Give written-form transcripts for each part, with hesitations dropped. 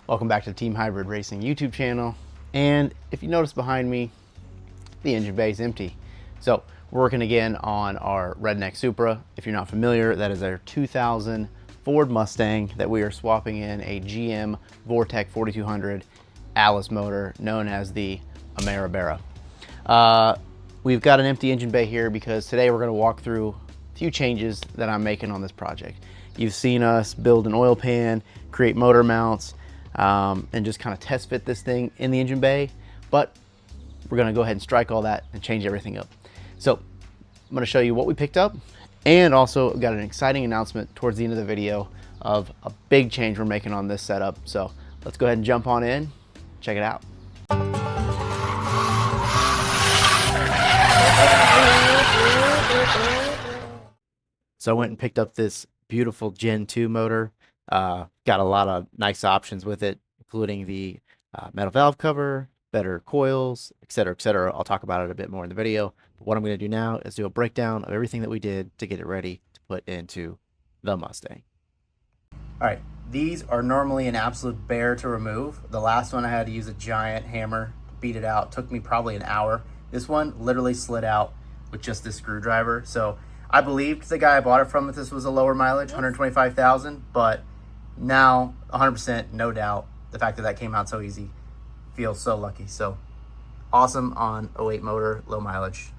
Welcome back to the Team Hybrid Racing YouTube channel. And if you notice behind me, the engine bay is empty. So we're working again on our Redneck Supra. If you're not familiar, that is our 2000 Ford Mustang that we are swapping in a GM Vortec 4200 Alice motor known as the Ameribera. We've got an empty engine bay here because today we're going to walk through a few changes that I'm making on this project. You've seen us build an oil pan, create motor mounts, and just kind of test fit this thing in the engine bay, but we're going to go ahead and strike all that and change everything up. So I'm going to show you what we picked up, and also got an exciting announcement towards the end of the video of a big change we're making on this setup. So let's go ahead and jump on in, check it out. So I went and picked up this beautiful Gen 2 motor. Got a lot of nice options with it, including the metal valve cover, better coils, etc., etc. I'll talk about it a bit more in the video. But what I'm going to do now is do a breakdown of everything that we did to get it ready to put into the Mustang. All right, these are normally an absolute bear to remove. The last one I had to use a giant hammer to beat it out. It took me probably an hour. This one literally slid out with just this screwdriver. So I believed the guy I bought it from that this was a lower mileage, 125,000, but now 100%, no doubt, the fact that that came out so easy, feels so lucky. So awesome on 08 motor, low mileage.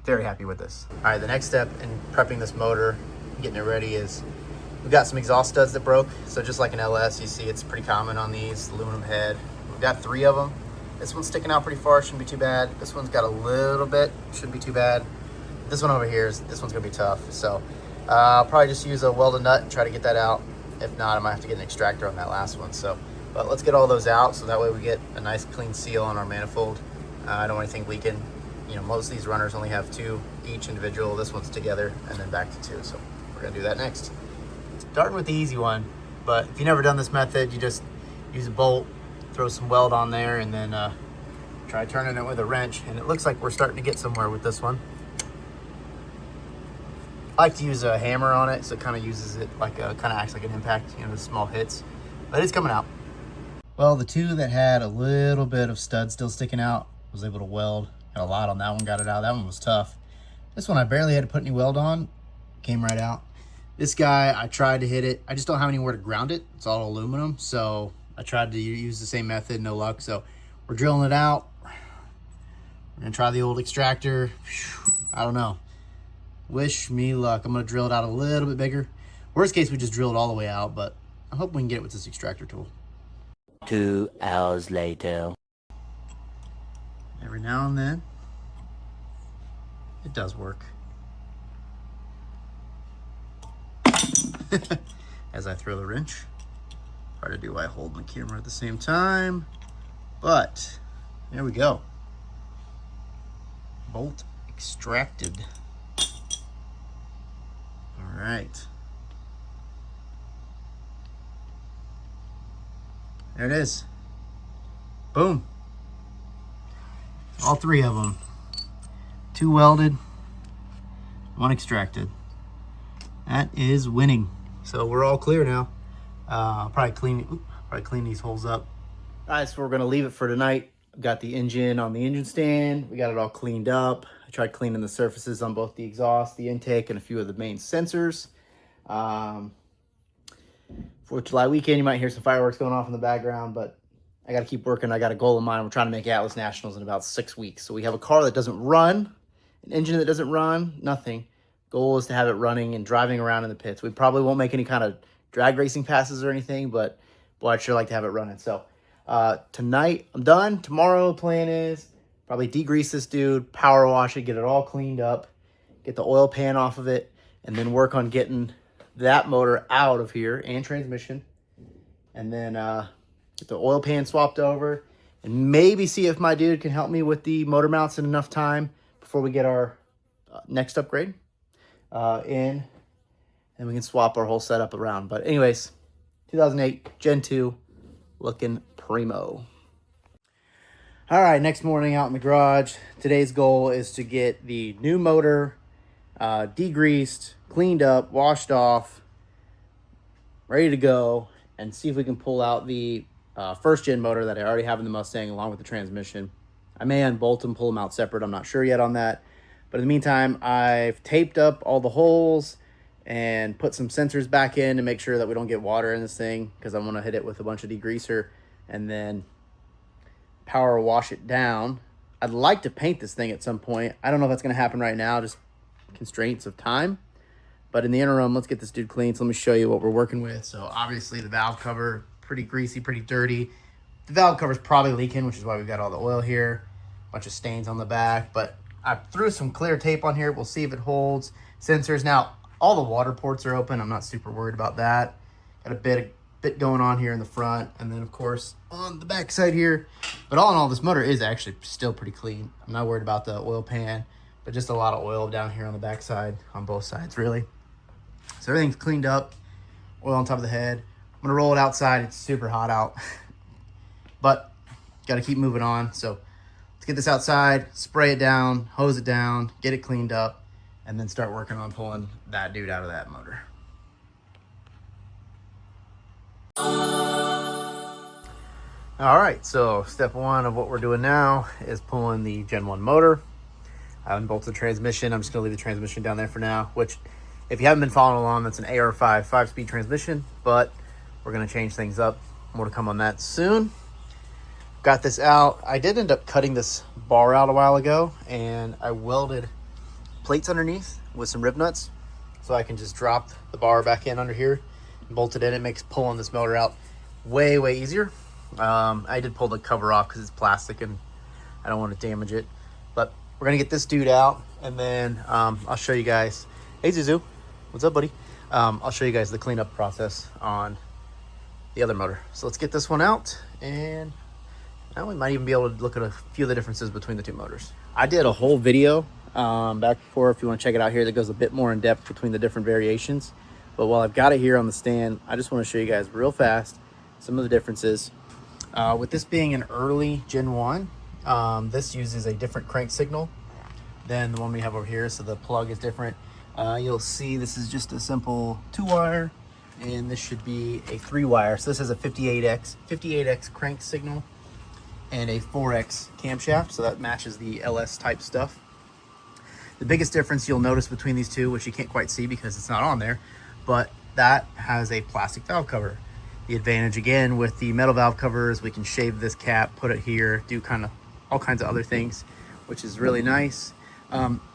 Very happy with this. All right, the next step in prepping this motor, getting it ready, is we've got some exhaust studs that broke. So just like an LS, you see it's pretty common on these, aluminum head. We've got 3 of them. This one's sticking out pretty far, shouldn't be too bad. This one's got a little bit, shouldn't be too bad. This one over here, this one's gonna be tough. So I'll probably just use a welded nut and try to get that out. If not, I might have to get an extractor on that last one. So, but let's get all those out so that way we get a nice clean seal on our manifold. I don't want anything leaking. You know, most of these runners only have 2 each individual. This one's together and then back to 2. So we're gonna do that next. Starting with the easy one, but if you've never done this method, you just use a bolt, throw some weld on there, and then try turning it with a wrench. And it looks like we're starting to get somewhere with this one. I like to use a hammer on it, so it kind of uses it like kind of acts like an impact, you know, the small hits, but it's coming out. Well, the 2 that had a little bit of stud still sticking out, was able to weld. Got a lot on that one, got it out. That one was tough. This one I barely had to put any weld on, came right out. This guy, I tried to hit it. I just don't have anywhere to ground it. It's all aluminum, so I tried to use the same method, no luck. So we're drilling it out. We're gonna try the old extractor. I don't know. Wish me luck. I'm gonna drill it out a little bit bigger. Worst case, we just drill it all the way out, but I hope we can get it with this extractor tool. 2 hours later. Every now and then, it does work. As I throw the wrench. Hard to do while holding the camera at the same time, but there we go. Bolt extracted. All right. There it is. Boom. All 3 of them. 2 welded, 1 extracted. That is winning. So we're all clear now. Probably clean these holes up. All right, so we're gonna leave it for tonight. Got the engine on the engine stand. We got it all cleaned up. I tried cleaning the surfaces on both the exhaust, the intake, and a few of the main sensors. 4th of July weekend, you might hear some fireworks going off in the background, but I got to keep working. I got a goal in mind. We're trying to make Atlas Nationals in about 6 weeks. So we have a car that doesn't run, an engine that doesn't run, nothing. Goal is to have it running and driving around in the pits. We probably won't make any kind of drag racing passes or anything, but boy, I'd sure like to have it running. So tonight, I'm done. Tomorrow, the plan is probably degrease this dude, power wash it, get it all cleaned up, get the oil pan off of it, and then work on getting that motor out of here and transmission. And then get the oil pan swapped over, and maybe see if my dude can help me with the motor mounts in enough time before we get our next upgrade in, and we can swap our whole setup around. But anyways, 2008 Gen 2 looking primo. All right, next morning out in the garage. Today's goal is to get the new motor degreased, cleaned up, washed off, ready to go, and see if we can pull out the first gen motor that I already have in the Mustang along with the transmission. I may unbolt them, pull them out separate. I'm not sure yet on that. But in the meantime, I've taped up all the holes and put some sensors back in to make sure that we don't get water in this thing, because I want to hit it with a bunch of degreaser and then power wash it down. I'd like to paint this thing at some point. I don't know if that's going to happen right now, just constraints of time. But in the interim, let's get this dude clean. So let me show you what we're working with. So obviously the valve cover, pretty greasy, pretty dirty. The valve cover is probably leaking, which is why we've got all the oil here. A bunch of stains on the back, but I threw some clear tape on here. We'll see if it holds. Sensors. Now, all the water ports are open. I'm not super worried about that. Got a bit going on here in the front, and then of course on the back side here. But all in all, this motor is actually still pretty clean. I'm not worried about the oil pan, but just a lot of oil down here on the back side, on both sides really. So everything's cleaned up, oil on top of the head. I'm gonna roll it outside. It's super hot out, but gotta keep moving on. So let's get this outside, spray it down, hose it down, get it cleaned up, and then start working on pulling that dude out of that motor. All right, so step one of what we're doing now is pulling the Gen 1 motor. I unbolted the transmission. I'm just gonna leave the transmission down there for now, which if you haven't been following along, that's an AR5 5-speed transmission, but we're gonna change things up. More to come on that soon. Got this out. I did end up cutting this bar out a while ago, and I welded plates underneath with some rib nuts, so I can just drop the bar back in under here and bolt it in. It makes pulling this motor out way easier. I did pull the cover off because it's plastic and I don't want to damage it, but we're gonna get this dude out, and then I'll show you guys. Hey Zuzu, what's up, buddy? I'll show you guys the cleanup process on the other motor. So let's get this one out, and now we might even be able to look at a few of the differences between the two motors. I did a whole video back before, if you want to check it out here, that goes a bit more in depth between the different variations. But while I've got it here on the stand, I just want to show you guys real fast some of the differences. With this being an early Gen 1, this uses a different crank signal than the one we have over here, so the plug is different. You'll see this is just a simple 2-wire, and this should be a 3-wire. So this has a 58X crank signal and a 4X camshaft, so that matches the LS type stuff. The biggest difference you'll notice between these two, which you can't quite see because it's not on there, but that has a plastic valve cover. The advantage again with the metal valve cover is we can shave this cap, put it here, do kind of all kinds of other things, which is really nice.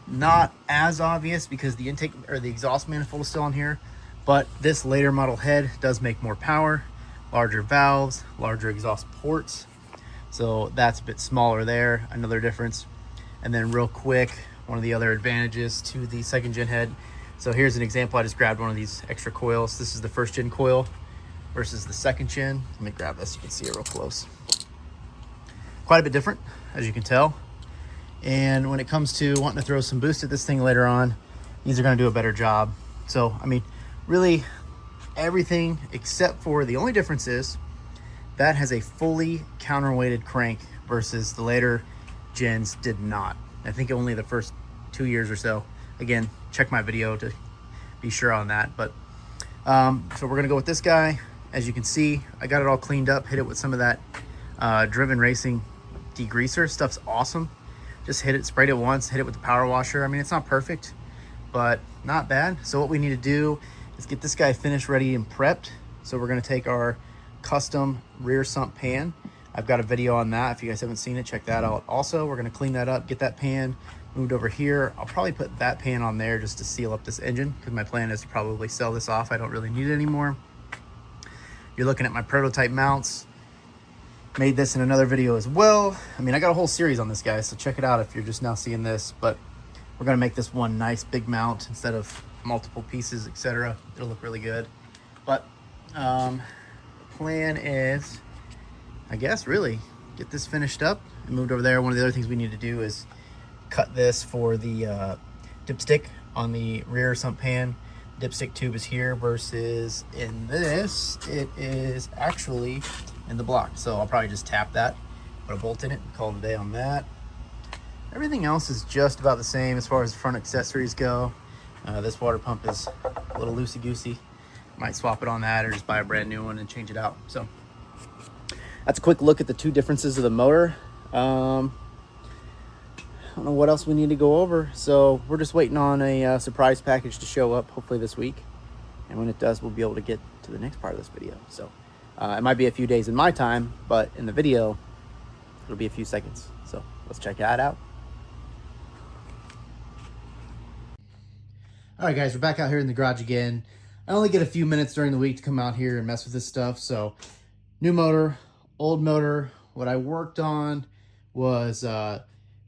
Not as obvious because the intake or the exhaust manifold is still on here, but this later model head does make more power, larger valves, larger exhaust ports. So that's a bit smaller there, another difference. And then real quick, one of the other advantages to the second gen head. So here's an example. I just grabbed one of these extra coils. This is the first gen coil versus the second gen. Let me grab this, you can see it real close. Quite a bit different, as you can tell. And when it comes to wanting to throw some boost at this thing later on, these are gonna do a better job. So, I mean, really everything except for the only difference is that has a fully counterweighted crank versus the later gens did not. I think only the first 2 years or so. Again, check my video to be sure on that. But so we're gonna go with this guy. As you can see, I got it all cleaned up, hit it with some of that Driven Racing degreaser. Stuff's awesome. Just hit it, sprayed it once, hit it with the power washer. I mean, it's not perfect, but not bad. So what we need to do is get this guy finished, ready, and prepped. So we're gonna take our custom rear sump pan. I've got a video on that. If you guys haven't seen it, check that out. Also, we're gonna clean that up, get that pan moved over here. I'll probably put that pan on there just to seal up this engine, because my plan is to probably sell this off. I don't really need it anymore. You're looking at my prototype mounts. Made this in another video as well. I mean, I got a whole series on this guy, so check it out if you're just now seeing this. But we're gonna make this one nice big mount instead of multiple pieces, etc. It'll look really good. But the plan is, I guess, really get this finished up and moved over there. One of the other things we need to do is cut this for the dipstick on the rear sump pan. Dipstick tube is here versus in this, it is actually in the block. So I'll probably just tap that, put a bolt in it, and call it a day on that. Everything else is just about the same as far as front accessories go. This water pump is a little loosey-goosey. Might swap it on that or just buy a brand new one and change it out. So that's a quick look at the two differences of the motor. I don't know what else we need to go over. So we're just waiting on a surprise package to show up, hopefully this week. And when it does, we'll be able to get to the next part of this video. So it might be a few days in my time, but in the video, it'll be a few seconds. So let's check that out. All right, guys, we're back out here in the garage again. I only get a few minutes during the week to come out here and mess with this stuff. So new motor, old motor. What I worked on was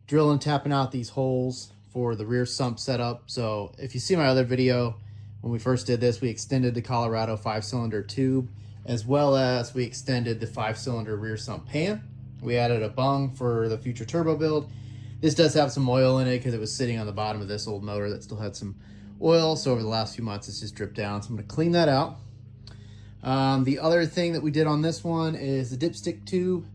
drilling, tapping out these holes for the rear sump setup. So if you see my other video, when we first did this, we extended the Colorado 5-cylinder tube, as well as we extended the 5-cylinder rear sump pan. We added a bung for the future turbo build. This does have some oil in it because it was sitting on the bottom of this old motor that still had some oil. So over the last few months, it's just dripped down. So I'm going to clean that out. The other thing that we did on this one is the dipstick tube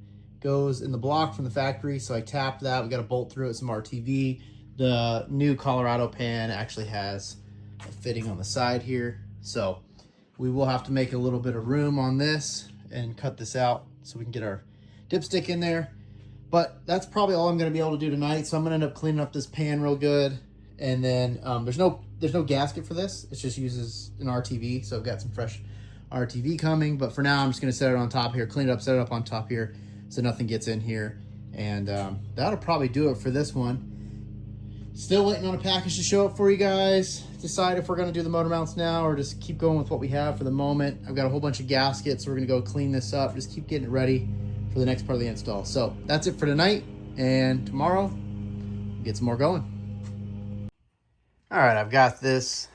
goes in the block from the factory. So I tapped that. We got a bolt through it, some RTV. The new Colorado pan actually has a fitting on the side here. So we will have to make a little bit of room on this and cut this out so we can get our dipstick in there. But that's probably all I'm going to be able to do tonight. So I'm going to end up cleaning up this pan real good. And then there's no gasket for this. It just uses an RTV. So I've got some fresh RTV coming. But for now, I'm just going to set it on top here, clean it up, set it up on top here so nothing gets in here. And that'll probably do it for this one. Still waiting on a package to show up for you guys. Decide if we're going to do the motor mounts now or just keep going with what we have for the moment. I've got a whole bunch of gaskets. So we're going to go clean this up. Just keep getting it ready for the next part of the install. So that's it for tonight. And tomorrow, we'll get some more going. All right, I've got this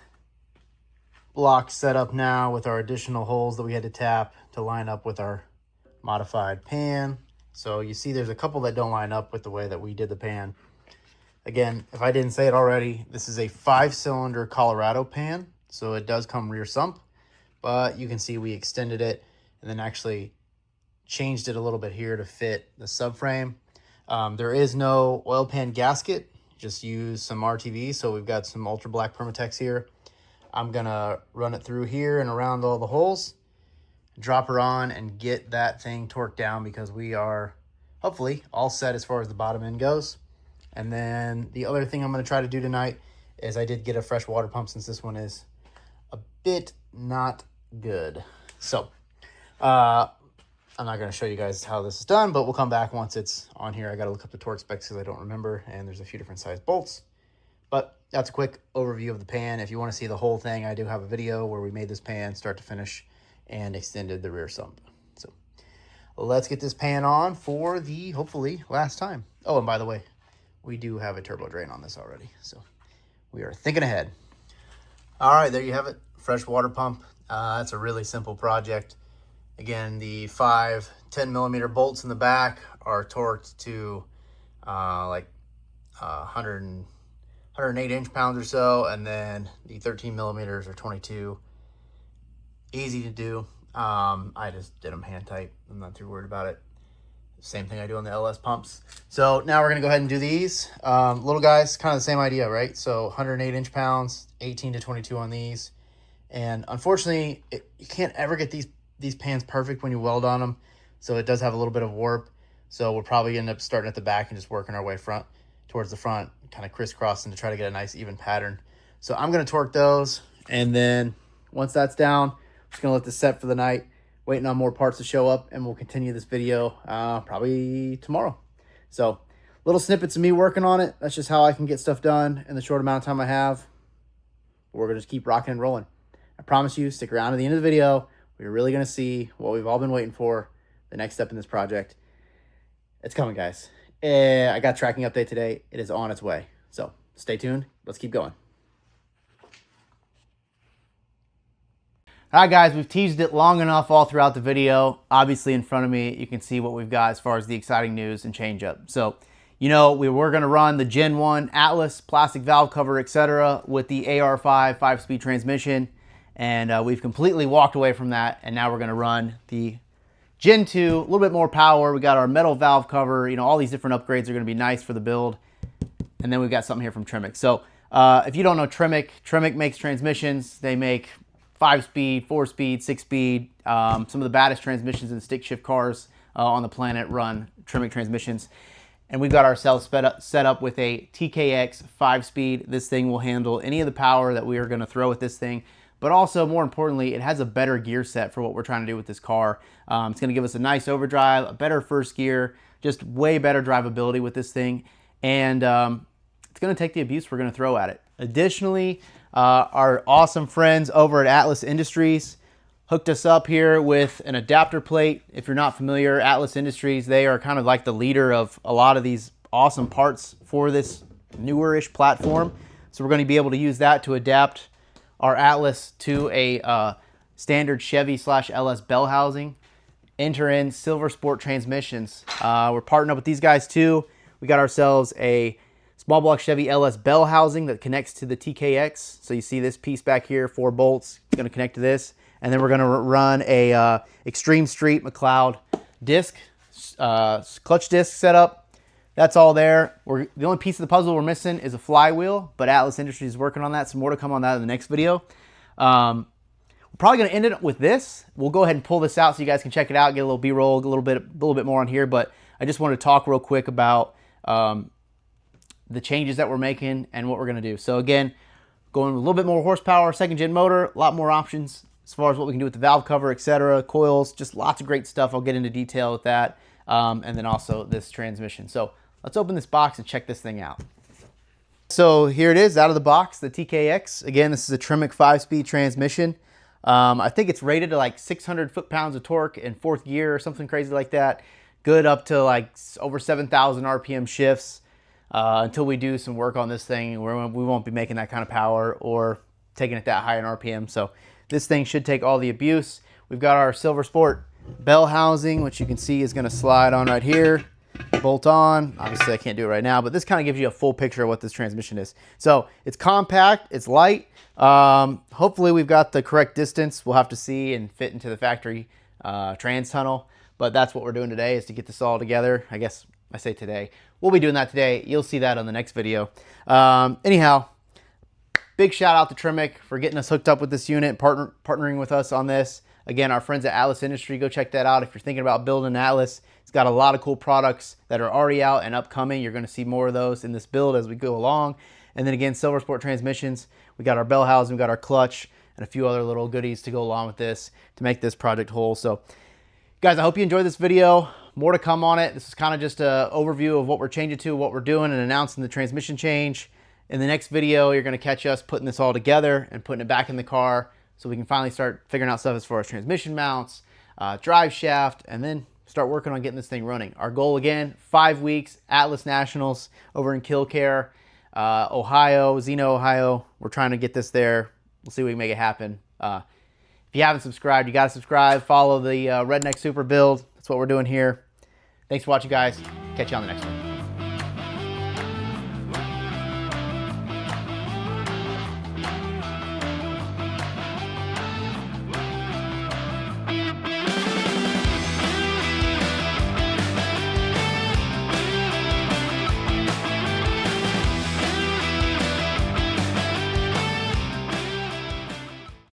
block set up now with our additional holes that we had to tap to line up with our modified pan. So you see there's a couple that don't line up with the way that we did the pan. Again, if I didn't say it already, this is a 5-cylinder Colorado pan. So it does come rear sump, but you can see we extended it and then actually changed it a little bit here to fit the subframe. There is no oil pan gasket, just use some RTV. So we've got some ultra black Permatex here. I'm gonna run it through here and around all the holes, drop her on and get that thing torqued down because we are hopefully all set as far as the bottom end goes. And then the other thing I'm going to try to do tonight is I did get a fresh water pump since this one is a bit not good. So I'm not going to show you guys how this is done, but we'll come back once it's on here. I got to look up the torque specs because I don't remember, and there's a few different size bolts. But that's a quick overview of the pan. If you want to see the whole thing, I do have a video where we made this pan start to finish and extended the rear sump. So let's get this pan on for the hopefully last time. Oh, and by the way, we do have a turbo drain on this already, so we are thinking ahead. All right, there you have it, fresh water pump. That's a really simple project. Again, the 5 10mm bolts in the back are torqued to like 108 inch-pounds or so, and then the 13mm or 22. Easy to do. I just did them hand tight. I'm not too worried about it. Same thing I do on the LS pumps. So now we're going to go ahead and do these. Little guys, kind of the same idea, right? So 108 inch-pounds, 18 to 22 on these. And unfortunately, you can't ever get these pans perfect when you weld on them. So it does have a little bit of warp. So we'll probably end up starting at the back and just working our way towards the front, kind of crisscrossing to try to get a nice even pattern. So I'm going to torque those. And then once that's down, I'm just going to let this set for the night. Waiting on more parts to show up, and we'll continue this video probably tomorrow. So little snippets of me working on it. That's just how I can get stuff done in the short amount of time I have. We're going to just keep rocking and rolling. I promise you, stick around to the end of the video. We're really going to see what we've all been waiting for, the next step in this project. It's coming, guys. I got a tracking update today. It is on its way. So stay tuned. Let's keep going. All right, guys, we've teased it long enough all throughout the video. Obviously, in front of me, you can see what we've got as far as the exciting news and change up. So, you know, we were going to run the Gen 1 Atlas plastic valve cover, etc., with the AR5 5-speed transmission, and we've completely walked away from that, and now we're going to run the Gen 2, a little bit more power. We got our metal valve cover. You know, all these different upgrades are going to be nice for the build. And then we've got something here from Tremec. So, if you don't know Tremec makes transmissions. They make 5-speed, 4-speed, 6-speed. Some of the baddest transmissions and stick shift cars on the planet run Tremec transmissions. And we've got ourselves set up with a TKX 5-speed. This thing will handle any of the power that we are going to throw at this thing. But also, more importantly, it has a better gear set for what we're trying to do with this car. It's going to give us a nice overdrive, a better first gear, just way better drivability with this thing. And it's going to take the abuse we're going to throw at it. Additionally, our awesome friends over at Atlas Industries hooked us up here with an adapter plate. If you're not familiar, Atlas Industries, they are kind of like the leader of a lot of these awesome parts for this newer-ish platform. So we're going to be able to use that to adapt our Atlas to a standard Chevy/LS bell housing. Enter in Silver Sport transmissions. We're partnering up with these guys too. We got ourselves a small block Chevy LS bell housing that connects to the TKX. So you see this piece back here, 4 bolts, going to connect to this. And then we're going to run a Extreme Street McLeod disc, clutch disc setup. That's all there. The only piece of the puzzle we're missing is a flywheel, but Atlas Industries is working on that. Some more to come on that in the next video. We're probably going to end it with this. We'll go ahead and pull this out so you guys can check it out, get a little B-roll, a little bit more on here. But I just wanted to talk real quick about the changes that we're making and what we're going to do. So again, going with a little bit more horsepower, 2nd-gen motor, a lot more options as far as what we can do with the valve cover, etc., coils, just lots of great stuff. I'll get into detail with that. And then also this transmission. So let's open this box and check this thing out. So here it is out of the box, the TKX. Again, this is a Tremec 5-speed transmission. I think it's rated to like 600 foot-pounds of torque in 4th gear or something crazy like that. Good up to like over 7,000 RPM shifts. Until we do some work on this thing, we won't be making that kind of power or taking it that high in RPM. So this thing should take all the abuse. We've got our Silver Sport bell housing, which you can see is going to slide on right here, bolt on. Obviously I can't do it right now, but this kind of gives you a full picture of what this transmission is. So it's compact, it's light. Hopefully we've got the correct distance. We'll have to see and fit into the factory trans tunnel, but that's what we're doing today, is to get this all together. I guess I say today. We'll be doing that today. You'll see that on the next video. Anyhow, big shout out to Tremec for getting us hooked up with this unit, partnering with us on this. Again, our friends at Atlas Industry, go check that out if you're thinking about building an Atlas. It's got a lot of cool products that are already out and upcoming. You're going to see more of those in this build as we go along. And then again, Silver Sport transmissions. We got our bell housing, we got our clutch, and a few other little goodies to go along with this to make this project whole. So guys, I hope you enjoyed this video. More to come on it. This is kind of just an overview of what we're changing to, what we're doing, and announcing the transmission change. In the next video, you're going to catch us putting this all together and putting it back in the car so we can finally start figuring out stuff as far as transmission mounts, drive shaft, and then start working on getting this thing running. Our goal, again, 5 weeks, Atlas Nationals over in Killcare, Ohio, Xeno, Ohio. We're trying to get this there. We'll see if we can make it happen. If you haven't subscribed, you got to subscribe. Follow the Redneck Supra build. That's what we're doing here. Thanks for watching, guys. Catch you on the next one.